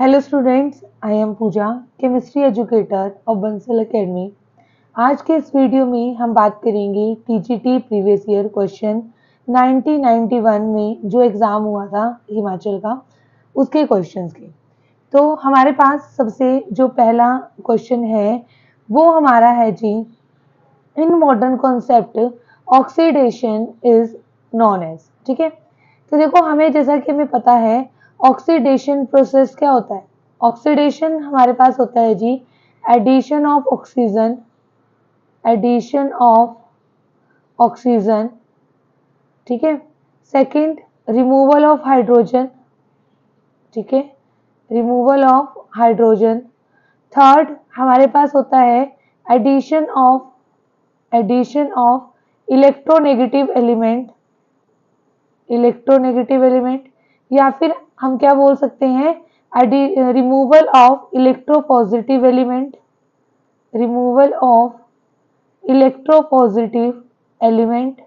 Hello students, I am Pooja, chemistry educator of Bansal Academy. आज के इस वीडियो में हम बात करेंगे टीजीटी प्रीवियस ईयर क्वेश्चन 1991 में जो एग्ज़ाम हुआ था हिमाचल का, उसके क्वेश्चंस के। तो हमारे पास सबसे जो पहला क्वेश्चन है वो हमारा है जी, in modern concept oxidation is known as. ठीक है, तो देखो हमें जैसा कि हमें पता है ऑक्सीडेशन प्रोसेस क्या होता है। ऑक्सीडेशन हमारे पास होता है जी addition of oxygen, addition of oxygen. ठीक है, सेकंड रिमूवल ऑफ हाइड्रोजन। ठीक है, रिमूवल ऑफ हाइड्रोजन। थर्ड हमारे पास होता है addition of electronegative element, electronegative element, या फिर हम क्या बोल सकते हैं removal of electropositive element, removal of electropositive element.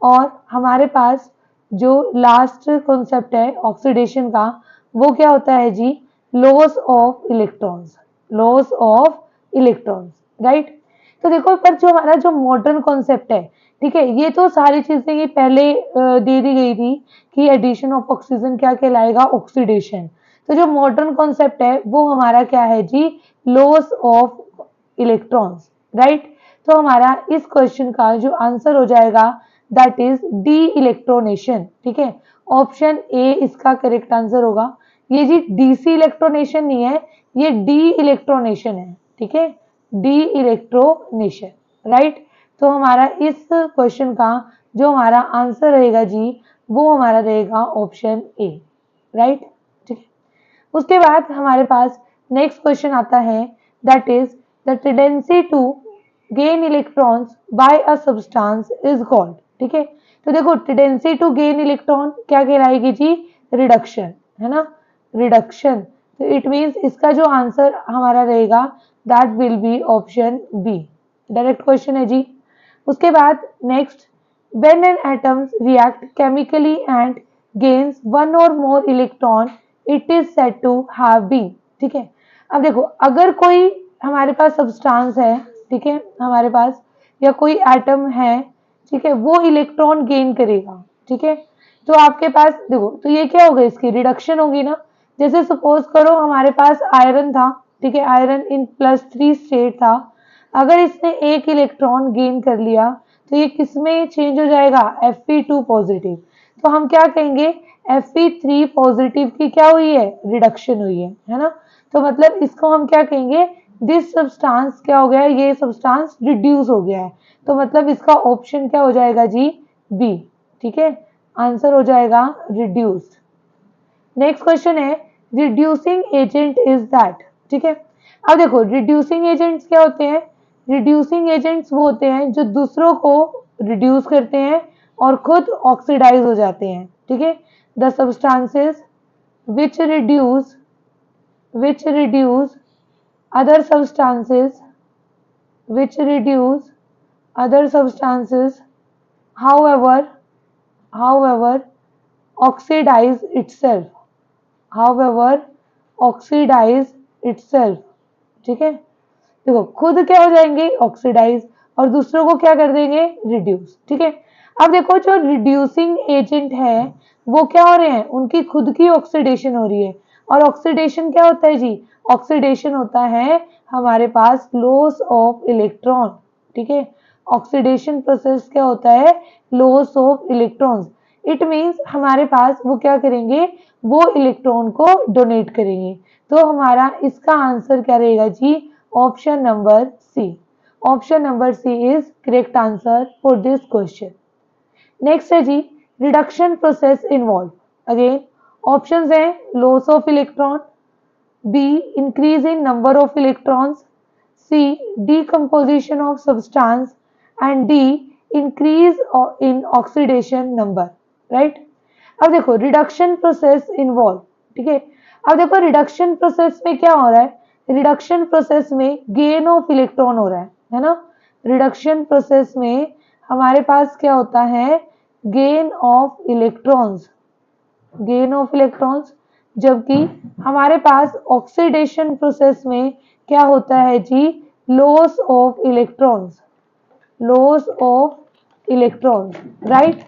और हमारे पास जो लास्ट कॉन्सेप्ट है ऑक्सीडेशन का वो क्या होता है जी, loss of electrons, loss of electrons. Right, तो देखो पर जो हमारा जो मॉडर्न कॉन्सेप्ट है, ठीक है, ये तो सारी चीजें ये पहले दे दी गई थी कि एडिशन ऑफ ऑक्सीजन क्या कहलाएगा, ऑक्सीडेशन। तो जो मॉडर्न कॉन्सेप्ट है वो हमारा क्या है जी, लॉस ऑफ इलेक्ट्रॉन्स। राइट, तो हमारा इस क्वेश्चन का जो आंसर हो जाएगा दैट इज डी इलेक्ट्रोनेशन। ठीक है, ऑप्शन ए इसका करेक्ट आंसर होगा। ये जी डीसी इलेक्ट्रोनेशन नहीं है, ये डी इलेक्ट्रोनेशन है। ठीक है, डी इलेक्ट्रोनेशन। राइट, तो हमारा इस क्वेश्चन का जो हमारा आंसर रहेगा जी वो हमारा रहेगा ऑप्शन ए। राइट, ठीक है। उसके बाद हमारे पास नेक्स्ट क्वेश्चन आता है that is the tendency to gain electrons by a substance is called. ठीक है, तो देखो टेंडेंसी टू गेन इलेक्ट्रॉन क्या कहलाएगी जी, रिडक्शन, है ना, रिडक्शन। तो इट मींस इसका जो आंसर हमारा रहेगा that will be option B. Direct question है जी। उसके बाद next, when an atoms react chemically and gains one or more electron it is said to have been। ठीक है, अब देखो अगर कोई हमारे पास सब्सटेंस है, ठीक है, हमारे पास या कोई एटम है, ठीक है, वो इलेक्ट्रॉन गेन करेगा। ठीक है, तो आपके पास देखो तो ये क्या होगा, इसकी रिडक्शन होगी ना। जैसे सपोज करो हमारे पास आयरन था, ठीक है, आयरन इन +3 स्टेट था। अगर इसने एक इलेक्ट्रॉन गेन कर लिया तो ये किस में चेंज हो जाएगा, Fe2 पॉजिटिव। तो हम क्या कहेंगे, Fe3 पॉजिटिव की क्या हुई है, रिडक्शन हुई है ना। तो मतलब इसको हम क्या कहेंगे, दिस सब्सटेंस क्या हो गया है, ये सब्सटेंस रिड्यूस हो गया है। तो मतलब इसका ऑप्शन क्या हो जाएगा जी, बी। ठीक है, आंसर हो जाएगा रिड्यूस्ड। नेक्स्ट क्वेश्चन है रिड्यूसिंग एजेंट इज दैट। ठीक है, अब देखो रिड्यूसिंग एजेंट्स क्या होते हैं, रिड्यूसिंग एजेंट्स वो होते हैं जो दूसरों को रिड्यूस करते हैं और खुद ऑक्सीडाइज हो जाते हैं। ठीक है, the substances which reduce other substances, which reduce other substances however oxidize itself, however oxidize itself। ठीक है, देखो खुद क्या हो जाएंगे, ऑक्सीडाइज, और दूसरों को क्या कर देंगे, रिड्यूस। ठीक है, अब देखो जो रिड्यूसिंग एजेंट है वो क्या हो रहे हैं, उनकी खुद की ऑक्सीडेशन हो रही है। और ऑक्सीडेशन क्या होता है जी, ऑक्सीडेशन होता है हमारे पास लॉस ऑफ इलेक्ट्रॉन। ठीक है, ऑक्सीडेशन प्रोसेस क्या होता है, loss of electrons. It means हमारे पास वो क्या करेंगे, वो इलेक्ट्रॉन को डोनेट करेंगे। तो हमारा इसका आंसर क्या रहेगा जी, option number C. Option number C is correct answer for this question. Next है जी reduction process involve. Again options हैं loss of electron, B increase in number of electrons, C decomposition of substance and D increase in oxidation number. Right, अब देखो reduction process involve. ठीक है, अब देखो reduction process में क्या हो रहा है, रिडक्शन प्रोसेस में गेन ऑफ इलेक्ट्रॉन हो रहा है ना। रिडक्शन प्रोसेस में हमारे पास क्या होता है, gain of electrons, gain of electrons. जबकि हमारे पास ऑक्सीडेशन प्रोसेस में क्या होता है जी, loss of electrons, loss of electrons, right.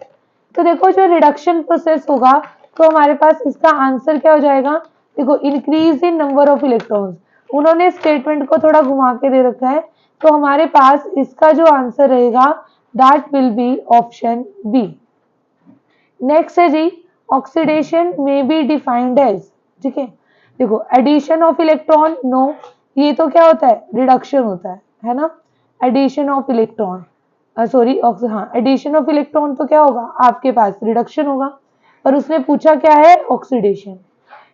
तो देखो जो रिडक्शन प्रोसेस होगा तो हमारे पास इसका आंसर क्या हो जाएगा, देखो increase in number of electrons, उन्होंने स्टेटमेंट को थोड़ा घुमा के दे रखा है, तो हमारे पास इसका जो आंसर रहेगा that will be option B. Next है जी, ऑक्सीडेशन में बी डिफाइंड एज, ठीक है, देखो एडिशन ऑफ इलेक्ट्रॉन, नो, ये तो क्या होता है, रिडक्शन होता है ना, एडिशन ऑफ इलेक्ट्रॉन, सॉरी हाँ, एडिशन ऑफ इलेक्ट्रॉन तो क्या होगा आपके पास, रिडक्शन होगा, पर उसने पूछा क्या है, oxidation.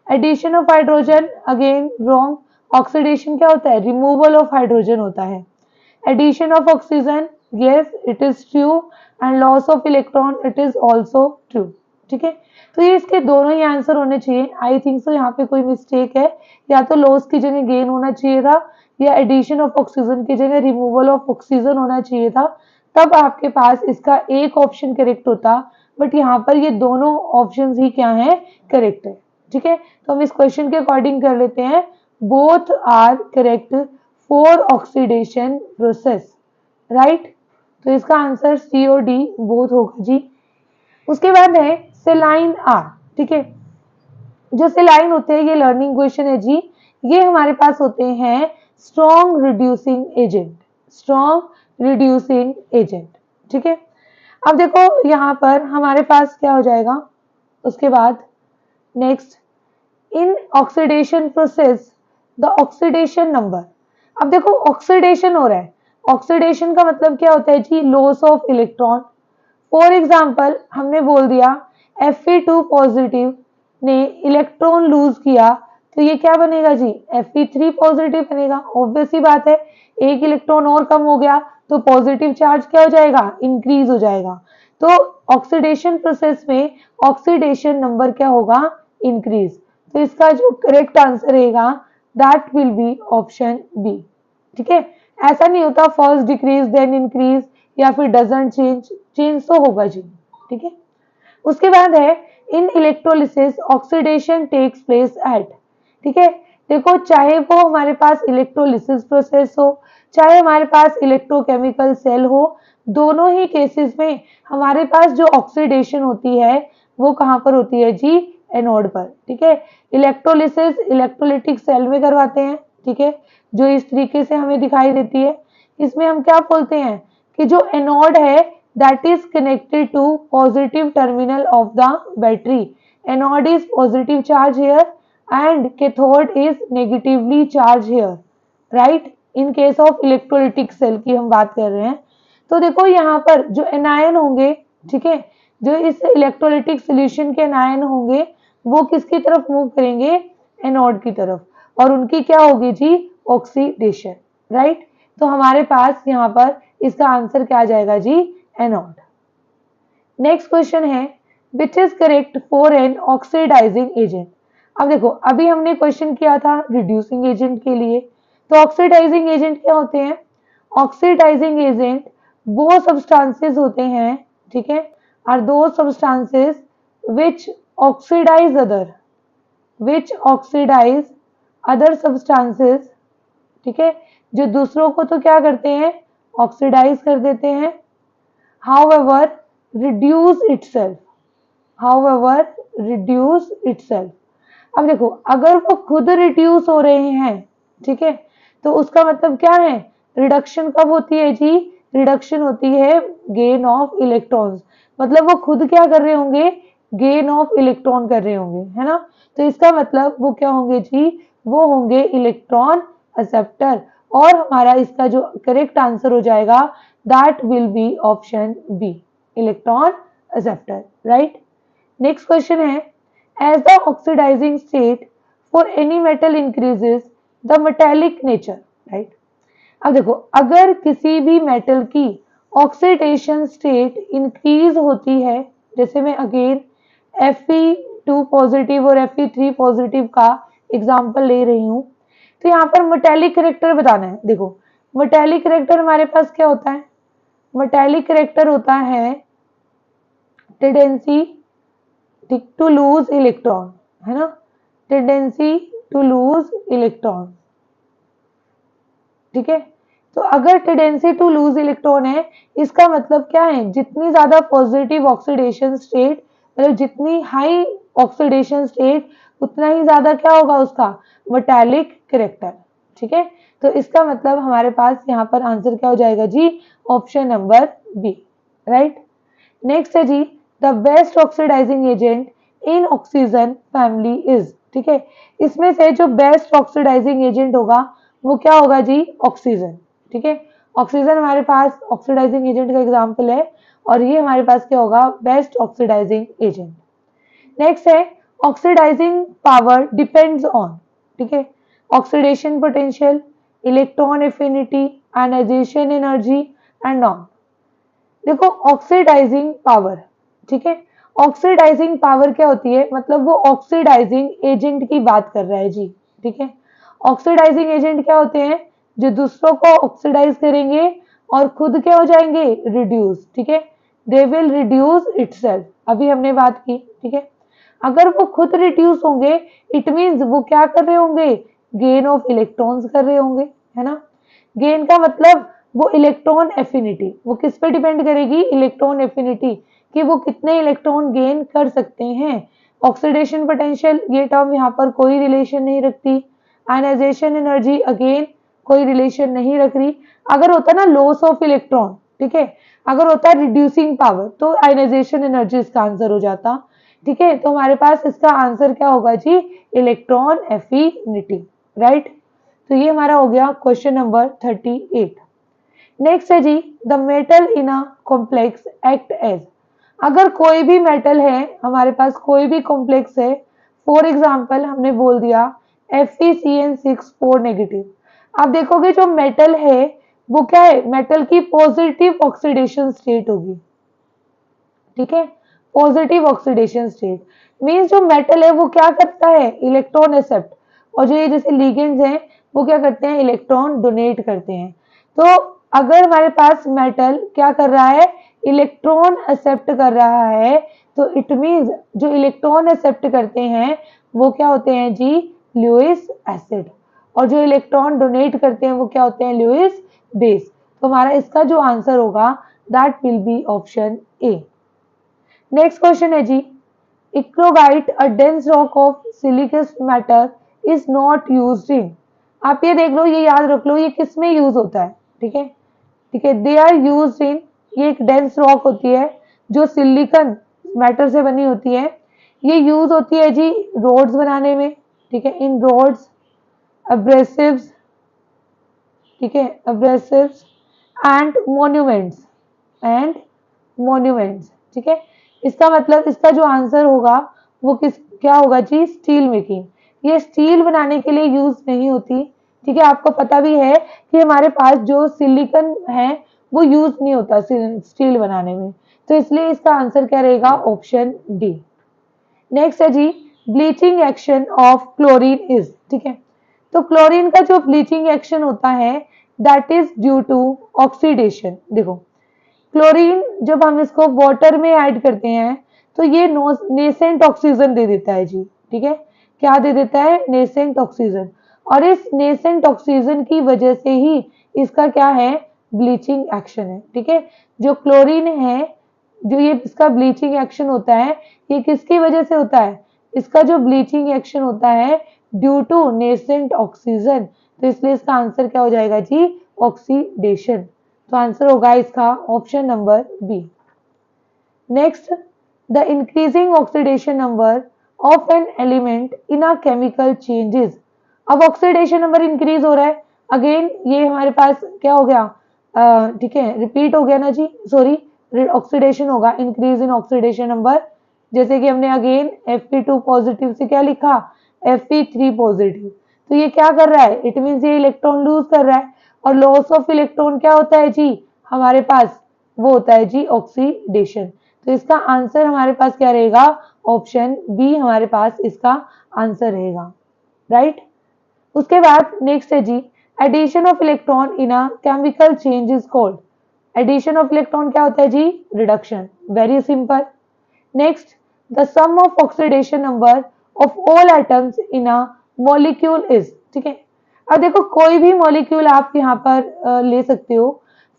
Addition of hydrogen, again wrong, oxidation क्या होता है, रिमूवल ऑफ हाइड्रोजन होता है। Addition of oxygen, yes it is true, and loss of electron it is also true, ठीक है। तो ये इसके दोनों ही आंसर होने चाहिए, आई थिंक सो यहाँ पे कोई मिस्टेक है, या तो लॉस की जगह गेन होना चाहिए था, या एडिशन ऑफ ऑक्सीजन की जगह रिमूवल ऑफ ऑक्सीजन होना चाहिए था, तब आपके पास इसका एक ऑप्शन करेक्ट होता, बट यहाँ पर ये दोनों ऑप्शन ही क्या है, करेक्ट है, ठीक है। तो हम इस क्वेश्चन के अकॉर्डिंग कर लेते हैं, both are correct for oxidation process, right. तो इसका आंसर सी और डी बोथ होगा जी। उसके बाद है सेलाइन आर, ठीक है, जो सेलाइन होते हैं ये लर्निंग क्वेश्चन है जी, ये हमारे पास होते हैं strong reducing agent, strong reducing agent, ठीक है। अब देखो यहाँ पर हमारे पास क्या हो जाएगा, उसके बाद next, in oxidation process the oxidation number, अब देखो ऑक्सीडेशन हो रहा है, ऑक्सीडेशन का मतलब क्या होता है जी, loss of electron. For example हमने बोल दिया Fe2 पॉजिटिव ने इलेक्ट्रॉन लूज किया, तो ये क्या बनेगा जी, Fe3 पॉजिटिव बनेगा, ऑब्वियस ही बात है, एक इलेक्ट्रॉन और कम हो गया तो पॉजिटिव चार्ज क्या हो जाएगा, इंक्रीज हो जाएगा। तो ऑक्सीडेशन प्रोसेस में ऑक्सीडेशन नंबर क्या होगा, इंक्रीज। तो इसका जो करेक्ट आंसर रहेगा that will be option B, ठीक है। ऐसा नहीं होता फर्स्ट डिक्रीज देन इंक्रीज, या फिर डजंट चेंज, चेंज तो होगा जी, ठीक है। उसके बाद है in electrolysis oxidation takes place at, ठीक है, देखो चाहे वो हमारे पास इलेक्ट्रोलिसिस प्रोसेस हो, चाहे हमारे पास इलेक्ट्रोकेमिकल सेल हो, दोनों ही केसेस में हमारे पास जो ऑक्सीडेशन होती है वो कहाँ पर होती है जी, एनोड पर, ठीक है। इलेक्ट्रोलिसिस इलेक्ट्रोलिटिक सेल में करवाते हैं, ठीक है, जो इस तरीके से हमें दिखाई देती है। इसमें हम क्या बोलते हैं कि जो एनोड है that is connected to positive terminal of the battery, anode is positive charge here and cathode is negatively charged here, right, in case of electrolytic cell की हम बात कर रहे हैं। तो देखो यहाँ पर जो एनायन होंगे, ठीक है, जो इस इलेक्ट्रोलिटिक सोल्यूशन के एनायन होंगे वो किसकी तरफ मूव करेंगे, एनोड की तरफ, और उनकी क्या होगी जी, ऑक्सीडेशन, राइट। तो हमारे पास यहाँ पर इसका आंसर क्या आ जाएगा जी, एनोड। नेक्स्ट क्वेश्चन है which is correct for an oxidizing agent. अब देखो अभी हमने क्वेश्चन किया था रिड्यूसिंग एजेंट के लिए, तो ऑक्सीडाइजिंग एजेंट क्या होते हैं, ऑक्सीडाइजिंग एजेंट वो सब्सटेंसेस होते हैं, ठीक है, आर दो substances which oxidize other, which oxidize other substances, ठीक है, जो दूसरों को तो क्या करते हैं, ऑक्सीडाइज कर देते हैं, however reduce itself, however reduce itself। अब देखो अगर वो खुद रिड्यूस हो रहे हैं, ठीक है, तो उसका मतलब क्या है, रिडक्शन कब होती है जी, रिडक्शन होती है गेन ऑफ इलेक्ट्रॉन्स, मतलब वो खुद क्या कर रहे होंगे, गेन ऑफ इलेक्ट्रॉन कर रहे होंगे, है ना। तो इसका मतलब वो क्या होंगे जी, वो होंगे इलेक्ट्रॉन एक्सेप्टर, और हमारा इसका जो करेक्ट आंसर हो जाएगा that will be option B, electron acceptor, right. Next question है as the oxidizing state for any metal increases the metallic nature, right. अब देखो अगर किसी भी मेटल की ऑक्सीडेशन स्टेट इंक्रीज होती है, जैसे मैं अगेन Fe2 पॉजिटिव और Fe3 पॉजिटिव का एग्जांपल ले रही हूं, तो यहाँ पर मेटेलिक कैरेक्टर बताना है। देखो मेटेलिक कैरेक्टर हमारे पास क्या होता है, मेटेलिक कैरेक्टर होता है टेंडेंसी टू लूज इलेक्ट्रॉन, है ना, टेंडेंसी टू लूज इलेक्ट्रॉन। ठीक है, तो अगर टेंडेंसी टू लूज इलेक्ट्रॉन है, इसका मतलब क्या है, जितनी ज्यादा पॉजिटिव ऑक्सीडेशन स्टेट, मतलब जितनी हाई ऑक्सीडेशन स्टेट, उतना ही ज्यादा क्या होगा उसका मेटालिक कैरेक्टर। ठीक है, तो इसका मतलब हमारे पास यहाँ पर आंसर क्या हो जाएगा जी, option number B, right. Next है जी, the best oxidizing agent in oxygen family is. ठीक है, इसमें से जो बेस्ट ऑक्सीडाइजिंग एजेंट होगा वो क्या होगा जी, ऑक्सीजन। ठीक है, ऑक्सीजन हमारे पास ऑक्सीडाइजिंग एजेंट का एग्जाम्पल है, और ये हमारे पास क्या होगा, बेस्ट ऑक्सीडाइजिंग एजेंट। नेक्स्ट है, ऑक्सीडाइजिंग पावर डिपेंड्स ऑन। ठीक है, oxidation potential, electron affinity, ionization energy and none. देखो ऑक्सीडाइजिंग पावर, ठीक है, ऑक्सीडाइजिंग पावर क्या होती है, मतलब वो ऑक्सीडाइजिंग एजेंट की बात कर रहा है जी। ठीक है, ऑक्सीडाइजिंग एजेंट क्या होते हैं, जो दूसरों को ऑक्सीडाइज करेंगे और खुद क्या हो जाएंगे, रिड्यूस। ठीक है, दे विल रिड्यूस इटसेल्फ, अभी हमने बात की। ठीक है, अगर वो खुद रिड्यूस होंगे, इट मींस वो क्या कर रहे होंगे, गेन ऑफ इलेक्ट्रॉन्स कर रहे होंगे, है ना। गेन का मतलब वो इलेक्ट्रॉन एफिनिटी, वो किस पे डिपेंड करेगी, इलेक्ट्रॉन एफिनिटी, कि वो कितने इलेक्ट्रॉन गेन कर सकते हैं। ऑक्सीडेशन पोटेंशियल, ये टर्म यहाँ पर कोई रिलेशन नहीं रखती। आयनाइजेशन एनर्जी, अगेन कोई रिलेशन नहीं रख रही। अगर होता ना लॉस ऑफ इलेक्ट्रॉन, ठीक है, अगर होता रिड्यूसिंग पावर, तो आयनाइजेशन एनर्जी इसका आंसर हो जाता। ठीक है, तो हमारे पास इसका आंसर क्या होगा जी, इलेक्ट्रॉन एफिनिटी, राइट। तो ये हमारा हो गया क्वेश्चन नंबर 38। नेक्स्ट है जी, the metal in a complex act as. अगर कोई भी मेटल है हमारे पास, कोई भी कॉम्प्लेक्स है, फॉर एग्जांपल हमने बोल दिया FeCN6 4 नेगेटिव। आप देखोगे जो मेटल है वो क्या है, मेटल की पॉजिटिव ऑक्सीडेशन स्टेट होगी। ठीक है, पॉजिटिव ऑक्सीडेशन स्टेट मींस जो मेटल है वो क्या करता है, इलेक्ट्रॉन एक्सेप्ट, और जो ये जैसे लिगेंड्स हैं वो क्या करते हैं, इलेक्ट्रॉन डोनेट करते हैं। तो अगर हमारे पास मेटल क्या कर रहा है, इलेक्ट्रॉन एक्सेप्ट कर रहा है, तो इट मींस जो इलेक्ट्रॉन एक्सेप्ट करते हैं वो क्या होते हैं जी, लुईस एसिड, और जो इलेक्ट्रॉन डोनेट करते हैं वो क्या होते हैं, लुईस बेस। तो हमारा इसका जो आंसर होगा that will be option A. Next question है जी, eclogite a dense rock of siliceous matter is not used in. आप ये देख लो, ये याद रख लो, ये किस में यूज होता है। ठीक है, ठीक है, दे आर यूज्ड इन, ये एक डेंस रॉक होती है जो सिलिकन मैटर से बनी होती है। ये यूज होती है जी रोड्स बनाने में। ठीक है, इन रोड्स, अब्रेसिव्स, ठीक है, अब्रेसिव्स एंड मॉन्यूमेंट्स, एंड मॉन्यूमेंट्स। ठीक है, इसका मतलब इसका जो आंसर होगा वो किस क्या होगा जी, स्टील मेकिंग। ये स्टील बनाने के लिए यूज नहीं होती। ठीक है, आपको पता भी है कि हमारे पास जो सिलिकन है वो यूज नहीं होता स्टील बनाने में, तो इसलिए इसका आंसर क्या रहेगा, ऑप्शन डी। नेक्स्ट है जी, bleaching action of chlorine is. ठीक है, तो क्लोरीन का जो ब्लीचिंग एक्शन होता है that is due to oxidation. देखो क्लोरीन जब हम इसको वाटर में ऐड करते हैं तो ये नेसेंट ऑक्सीजन दे देता है जी। ठीक है, क्या दे देता है, नेसेंट ऑक्सीजन, और इस नेसेंट ऑक्सीजन की वजह से ही इसका क्या है, ब्लीचिंग एक्शन है। ठीक है, जो क्लोरीन है, जो ये इसका ब्लीचिंग एक्शन होता है, ये किसकी वजह से होता है, इसका जो ब्लीचिंग एक्शन होता है ड्यू टू नेसेंट ऑक्सीजन, तो इसलिए इसका आंसर क्या हो जाएगा जी, ऑक्सीडेशन। तो आंसर होगा इसका option number B. Next, the increasing oxidation number of an element in a chemical changes. अब ऑक्सीडेशन नंबर इंक्रीज हो रहा है, अगेन ये हमारे पास क्या हो गया, ठीक है, रिपीट हो गया ना जी, सॉरी, ऑक्सीडेशन होगा, इंक्रीज इन ऑक्सीडेशन नंबर। जैसे कि हमने अगेन Fe2 पॉजिटिव से क्या लिखा, Fe3 पॉजिटिव, तो ये क्या कर रहा है, इट मींस ये इलेक्ट्रॉन लूज कर रहा है, और लॉस ऑफ इलेक्ट्रॉन क्या होता है जी, हमारे पास वो होता है जी ऑक्सीडेशन। तो इसका आंसर हमारे पास क्या रहेगा, ऑप्शन बी हमारे पास इसका आंसर रहेगा, राइट। उसके बाद नेक्स्ट है जी, addition of electron in a chemical change is called. Addition of electron क्या होता है जी, reduction, very simple. Next, the sum of oxidation number of all atoms in a molecule is. ठीक है, अब देखो कोई भी मॉलिक्यूल आप यहाँ पर ले सकते हो।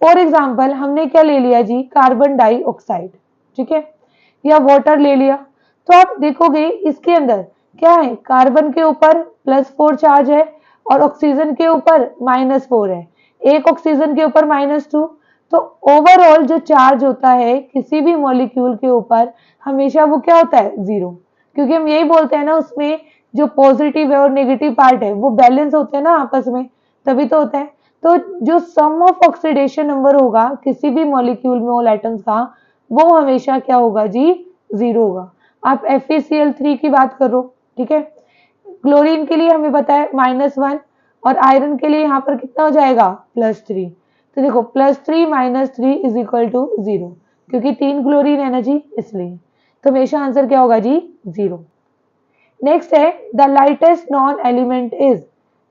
फॉर एग्जाम्पल हमने क्या ले लिया जी, कार्बन डाइऑक्साइड, ठीक है, या वाटर ले लिया। तो आप देखोगे इसके अंदर क्या है, कार्बन के ऊपर +4 चार्ज है और ऑक्सीजन के ऊपर -4 है, एक ऑक्सीजन के ऊपर -2। तो ओवरऑल जो चार्ज होता है किसी भी मॉलिक्यूल के ऊपर हमेशा वो क्या होता है, 0। क्योंकि हम यही बोलते हैं ना, उसमें जो पॉजिटिव है और नेगेटिव पार्ट है वो बैलेंस होते हैं ना आपस में, तभी तो होता है। तो जो सम ऑफ ऑक्सीडेशन नंबर होगा किसी भी मॉलिक्यूल में ऑल एटम्स का, वो हमेशा क्या होगा जी, 0 होगा। आप FeCl3 की बात करो, ठीक है, क्लोरीन के लिए हमें पता है -1 और आयरन के लिए यहाँ पर कितना हो जाएगा, +3। तो देखो +3 -3 इज इक्वल टू 0, क्योंकि 3 क्लोरीन है ना जी, इसलिए। तो हमेशा आंसर क्या होगा जी, 0। Next is the lightest non element is.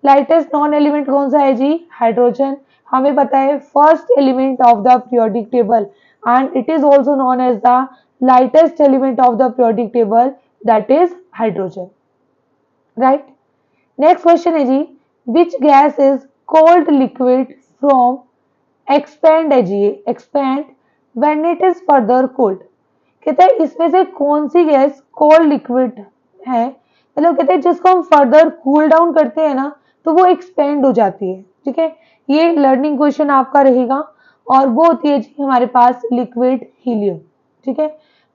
Lightest non element कौन सा है जी, हाइड्रोजन। हमें पता है first element of the periodic table and it is also known as the lightest element of the periodic table, that is hydrogen, right. Next question है जी, which gas is cold liquid from expand है जी, expand when it is further cold. कहते हैं इसमें से कौन सी gas cold liquid है, मतलब कहते हैं जिसको हम फर्दर कूल डाउन करते हैं ना तो वो एक्सपेंड हो जाती है। ठीक है, ये लर्निंग क्वेश्चन आपका रहेगा और वो होती है जी हमारे पास लिक्विड हीलियम। ठीक है,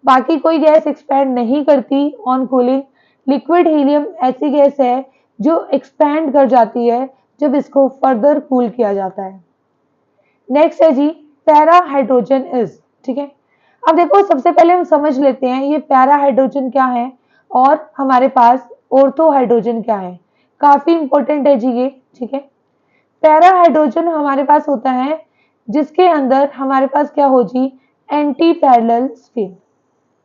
बाकी कोई गैस एक्सपेंड नहीं करती ऑन कूलिंग। लिक्विड हीलियम ऐसी गैस है जो एक्सपेंड कर जाती है जब इसको फर्दर कूल किया जाता है। नेक्स्ट है जी पैरा हाइड्रोजन इज। ठीक है, अब देखो सबसे पहले हम समझ लेते हैं ये पैरा हाइड्रोजन क्या है और हमारे पास ऑर्थो हाइड्रोजन क्या है, काफी इंपॉर्टेंट है जी ये। ठीक है, पैरा हाइड्रोजन हमारे पास होता है जिसके अंदर हमारे पास क्या हो जी, एंटी पैरेलल स्पिन।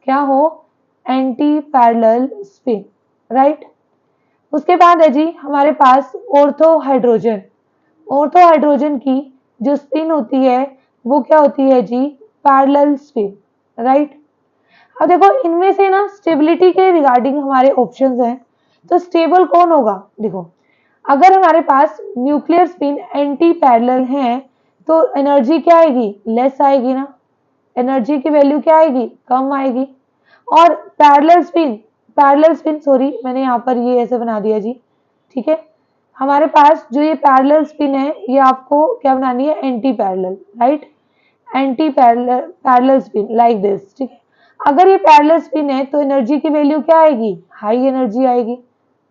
क्या हो, एंटी पैरेलल स्पिन, राइट। उसके बाद है जी हमारे पास ऑर्थो हाइड्रोजन। ऑर्थो हाइड्रोजन की जो स्पिन होती है वो क्या होती है जी, पैरेलल स्पिन, राइट। अब देखो इनमें से ना स्टेबिलिटी के रिगार्डिंग हमारे ऑप्शंस हैं, तो स्टेबल कौन होगा, देखो अगर हमारे पास न्यूक्लियर स्पिन एंटी पैरेलल है तो एनर्जी क्या आएगी, लेस आएगी ना, एनर्जी की वैल्यू क्या आएगी, कम आएगी। और पैरेलल स्पिन सॉरी मैंने यहाँ पर ये ऐसे बना दिया जी। ठीक है, हमारे पास जो ये पैरेलल स्पिन है ये आपको क्या बनानी है, anti parallel, right, anti parallel spin like this. ठीक है, अगर ये पैरेलल स्पिन है तो एनर्जी की वैल्यू क्या आएगी, हाई एनर्जी आएगी।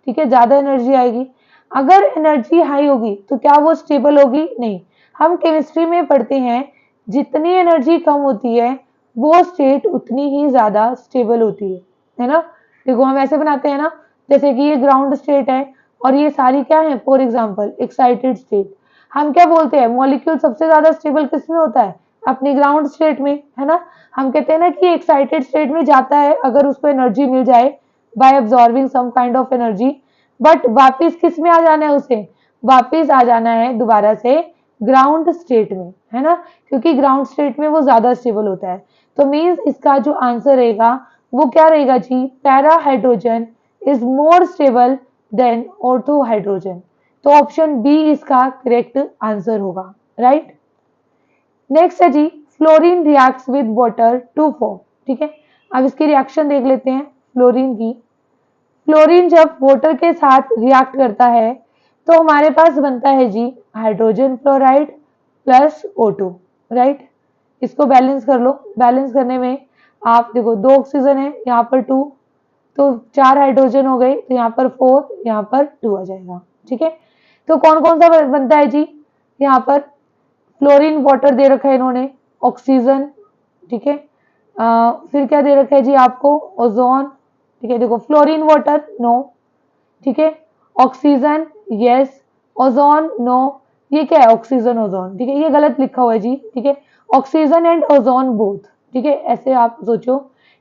ठीक है, ज्यादा एनर्जी आएगी। अगर एनर्जी हाई होगी तो क्या वो स्टेबल होगी, नहीं। हम केमिस्ट्री में पढ़ते हैं जितनी एनर्जी कम होती है वो स्टेट उतनी ही ज्यादा स्टेबल होती है ना। देखो हम ऐसे बनाते हैं ना, जैसे कि ये ग्राउंड स्टेट है और ये सारी क्या है, फॉर एग्जाम्पल एक्साइटेड स्टेट। हम क्या बोलते हैं, मॉलिक्यूल सबसे ज्यादा स्टेबल किस में होता है, अपनी ग्राउंड स्टेट में, है ना। हम कहते हैं ना कि एक्साइटेड स्टेट में जाता है अगर उसको एनर्जी मिल जाए by absorbing some kind of energy, but वापिस किस में आ जाना है, उसे वापिस आ जाना है दोबारा से ग्राउंड स्टेट में, है ना, क्योंकि ग्राउंड स्टेट में वो ज्यादा स्टेबल होता है। तो मीन्स इसका जो आंसर रहेगा वो क्या रहेगा जी, para hydrogen is more stable than ortho hydrogen. तो ऑप्शन बी इसका करेक्ट आंसर होगा, राइट। नेक्स्ट है जी fluorine reacts with water to form. ठीक है, अब इसकी रिएक्शन देख लेते हैं फ्लोरीन की। फ्लोरीन जब वाटर के साथ रिएक्ट करता है तो हमारे पास बनता है जी hydrogen fluoride plus O2, right. इसको बैलेंस कर लो, बैलेंस करने में आप देखो 2 ऑक्सीजन है यहाँ पर 2, तो 4 हाइड्रोजन हो गए, तो यहाँ पर 4, यहाँ पर 2 आ जाएगा। ठीक है, तो कौन कौन सा बनता है जी, यहाँ पर फ्लोरीन वाटर दे रखा है इन्होंने, ऑक्सीजन, ठीक है, फिर क्या दे रखा है जी आपको, ओजोन। ठीक है, देखो फ्लोरीन वाटर नो, ठीक है, ऑक्सीजन यस, ओजोन नो, ये क्या है ऑक्सीजन ओजोन। ठीक है, ये गलत लिखा हुआ है जी। ठीक है, ऑक्सीजन एंड ओजोन बोथ। ठीक है, ऐसे आप सोचो,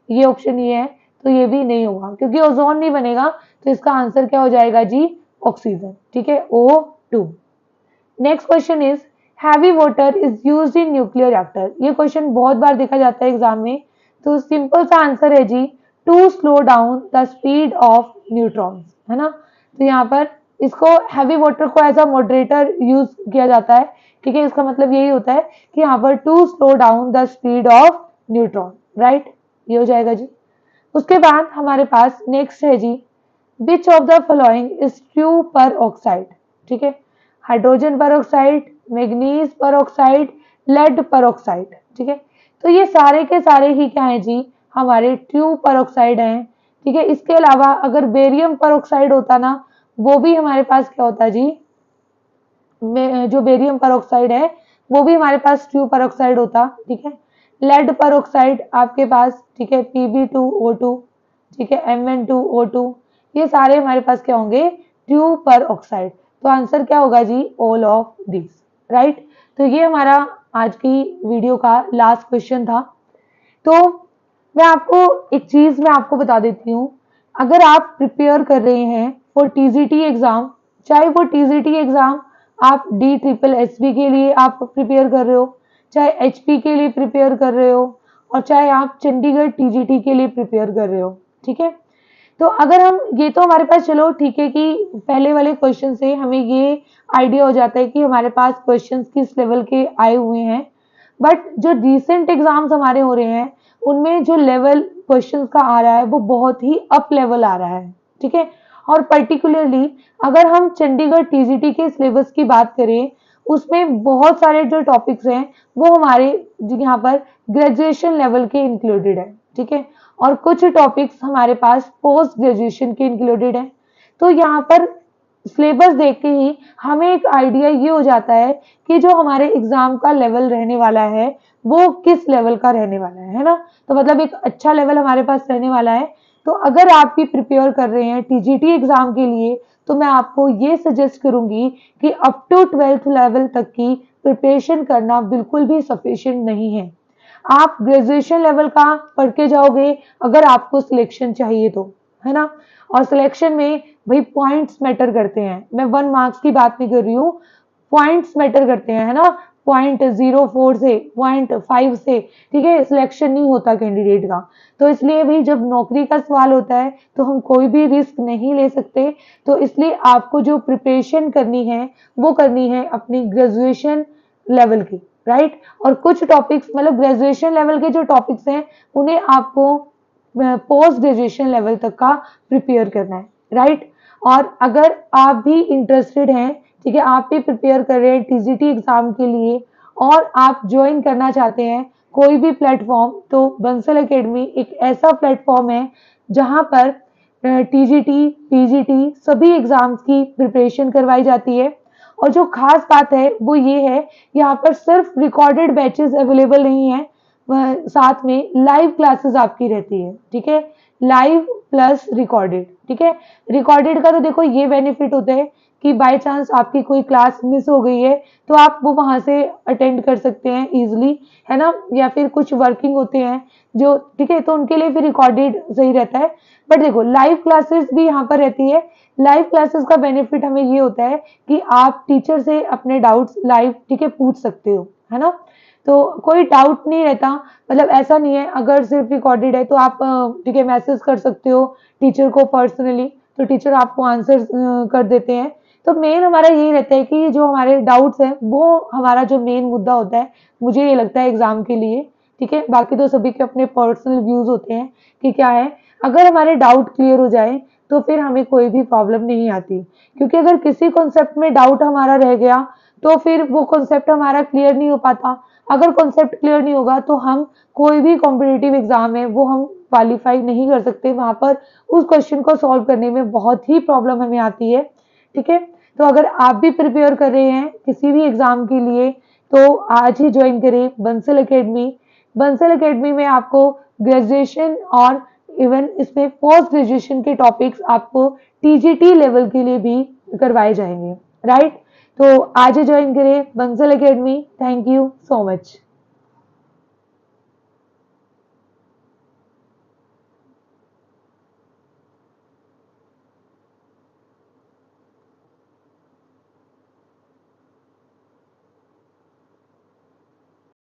ये ऑप्शन ये है तो ये भी नहीं होगा क्योंकि ओजोन नहीं बनेगा, तो इसका आंसर क्या हो जाएगा जी, ऑक्सीजन। ठीक है, O2। Next question is heavy water is used in nuclear reactor. ये क्वेश्चन बहुत बार देखा जाता है एग्जाम में, तो सिंपल सा आंसर है जी to slow down the speed of neutrons, है ना। तो यहाँ पर इसको हैवी वाटर को एज अ मॉडरेटर यूज किया जाता है, ठीक है। इसका मतलब यही होता है कि यहाँ पर to slow down the speed of neutron, right, ये हो जाएगा जी। उसके बाद हमारे पास नेक्स्ट है जी, which of the following is true peroxide, ठीक है। Hydrogen peroxide, manganese peroxide, lead peroxide, ठीक है। तो ये सारे के सारे ही क्या है जी, हमारे ट्रू पर ऑक्साइड हैं, ठीक है। इसके अलावा अगर बेरियम पर ऑक्साइड होता ना, वो भी हमारे पास क्या होता जी, जो बेरियम पर ऑक्साइड है वो भी हमारे पास ट्रू पर ऑक्साइड होता, ठीक है। लेड पर ऑक्साइड आपके पास, ठीक है, Pb2O2, ठीक है, Mn2O2, ये सारे हमारे पास क्या होंगे, ट्रू पर ऑक्साइड। तो आंसर क्या होगा जी, ऑल ऑफ दिस, राइट। तो ये हमारा आज की वीडियो का लास्ट क्वेश्चन था। तो मैं आपको एक चीज मैं आपको बता देती हूँ, अगर आप प्रिपेयर कर रहे हैं फॉर टीजीटी एग्जाम, चाहे वो टीजीटी एग्जाम आप DSSB के लिए आप प्रिपेयर कर रहे हो, चाहे HP के लिए प्रिपेयर कर रहे हो, और चाहे आप चंडीगढ़ TGT के लिए प्रिपेयर कर रहे हो, ठीक है। तो अगर हम ये तो हमारे पास चलो ठीक है कि पहले वाले क्वेश्चन से हमें ये आइडिया हो जाता है कि हमारे पास क्वेश्चंस किस लेवल के आए हुए हैं, बट जो रिसेंट एग्जाम्स हमारे हो रहे हैं उनमें जो लेवल क्वेश्चंस का आ रहा है वो बहुत ही अप लेवल आ रहा है, ठीक है। और पर्टिकुलरली अगर हम चंडीगढ़ TGT के सिलेबस की बात करें, उसमें बहुत सारे जो टॉपिक्स हैं वो हमारे यहाँ पर ग्रेजुएशन लेवल के इंक्लूडेड है, ठीक है। और कुछ टॉपिक्स हमारे पास पोस्ट ग्रेजुएशन के इंक्लूडेड है। तो यहाँ पर सिलेबस देख के ही हमें एक आइडिया ये हो जाता है कि जो हमारे एग्जाम का लेवल रहने वाला है वो किस लेवल का रहने वाला है ना। तो मतलब एक अच्छा लेवल हमारे पास रहने वाला है। तो अगर आप भी प्रिपेयर कर रहे हैं TGT एग्जाम के लिए, तो मैं आपको ये सजेस्ट करूंगी कि अप टू 12th लेवल तक की प्रिपरेशन करना बिल्कुल भी सफिशिएंट नहीं है। आप ग्रेजुएशन लेवल का पढ़ के जाओगे अगर आपको सिलेक्शन चाहिए तो, है ना। और सिलेक्शन में भाई पॉइंट्स मैटर करते हैं, मैं 1 मार्क्स की बात नहीं कर रही हूँ, पॉइंट्स मैटर करते हैं, है ना। 0.04 से 0.5 से, ठीक है, सिलेक्शन नहीं होता कैंडिडेट का। तो इसलिए भी जब नौकरी का सवाल होता है तो हम कोई भी रिस्क नहीं ले सकते। तो इसलिए आपको जो प्रिपरेशन करनी है वो करनी है अपनी ग्रेजुएशन लेवल की, राइट। और कुछ टॉपिक्स मतलब ग्रेजुएशन लेवल के जो टॉपिक्स हैं उन्हें आपको पोस्ट ग्रेजुएशन लेवल तक का प्रिपेयर करना है, राइट। और अगर आप भी इंटरेस्टेड हैं, ठीक है, आप भी प्रिपेयर कर रहे हैं TGT एग्जाम के लिए और आप ज्वाइन करना चाहते हैं कोई भी प्लेटफॉर्म, तो बंसल एकेडमी एक ऐसा प्लेटफॉर्म है जहां पर TGT PGT सभी एग्जाम्स की प्रिपरेशन करवाई जाती है। और जो खास बात है वो ये है, यहाँ पर सिर्फ रिकॉर्डेड बैचेस अवेलेबल नहीं है, साथ में लाइव क्लासेस आपकी रहती है, ठीक है, लाइव प्लस रिकॉर्डेड, ठीक है। रिकॉर्डेड का तो देखो ये बेनिफिट होता है कि बाय चांस आपकी कोई क्लास मिस हो गई है तो आप वो वहां से अटेंड कर सकते हैं इजीली, है ना। या फिर कुछ वर्किंग होते हैं जो, ठीक है, तो उनके लिए फिर रिकॉर्डेड सही रहता है। बट देखो लाइव क्लासेस भी यहाँ पर रहती है। लाइव क्लासेस का बेनिफिट हमें ये होता है कि आप टीचर से अपने डाउट्स लाइव, ठीक है, पूछ सकते हो, है ना। तो कोई डाउट नहीं रहता, मतलब ऐसा नहीं है अगर सिर्फ रिकॉर्डेड है तो आप, ठीक है, मैसेज कर सकते हो टीचर को पर्सनली, तो टीचर आपको आंसर कर देते हैं। तो मेन हमारा यही रहता है कि जो हमारे डाउट्स हैं वो हमारा जो मेन मुद्दा होता है, मुझे ये लगता है एग्जाम के लिए, ठीक है। बाकी तो सभी के अपने पर्सनल व्यूज होते हैं कि क्या है, अगर हमारे डाउट क्लियर हो जाए तो फिर हमें कोई भी प्रॉब्लम नहीं आती। क्योंकि अगर किसी कॉन्सेप्ट में डाउट हमारा रह गया तो फिर वो कॉन्सेप्ट हमारा क्लियर नहीं हो पाता। अगर कॉन्सेप्ट क्लियर नहीं होगा तो हम कोई भी कॉम्पिटिटिव एग्जाम है वो हम क्वालिफाई नहीं कर सकते, वहां पर उस क्वेश्चन को सॉल्व करने में बहुत ही प्रॉब्लम हमें आती है, ठीक है। तो अगर आप भी प्रिपेयर कर रहे हैं किसी भी एग्जाम के लिए तो आज ही ज्वाइन करें बंसल एकेडमी। बंसल एकेडमी में आपको ग्रेजुएशन और इवन इसमें पोस्ट ग्रेजुएशन के टॉपिक्स आपको TGT लेवल के लिए भी करवाए जाएंगे, राइट। तो आज ही ज्वाइन करें Bansal academy. Thank you so much.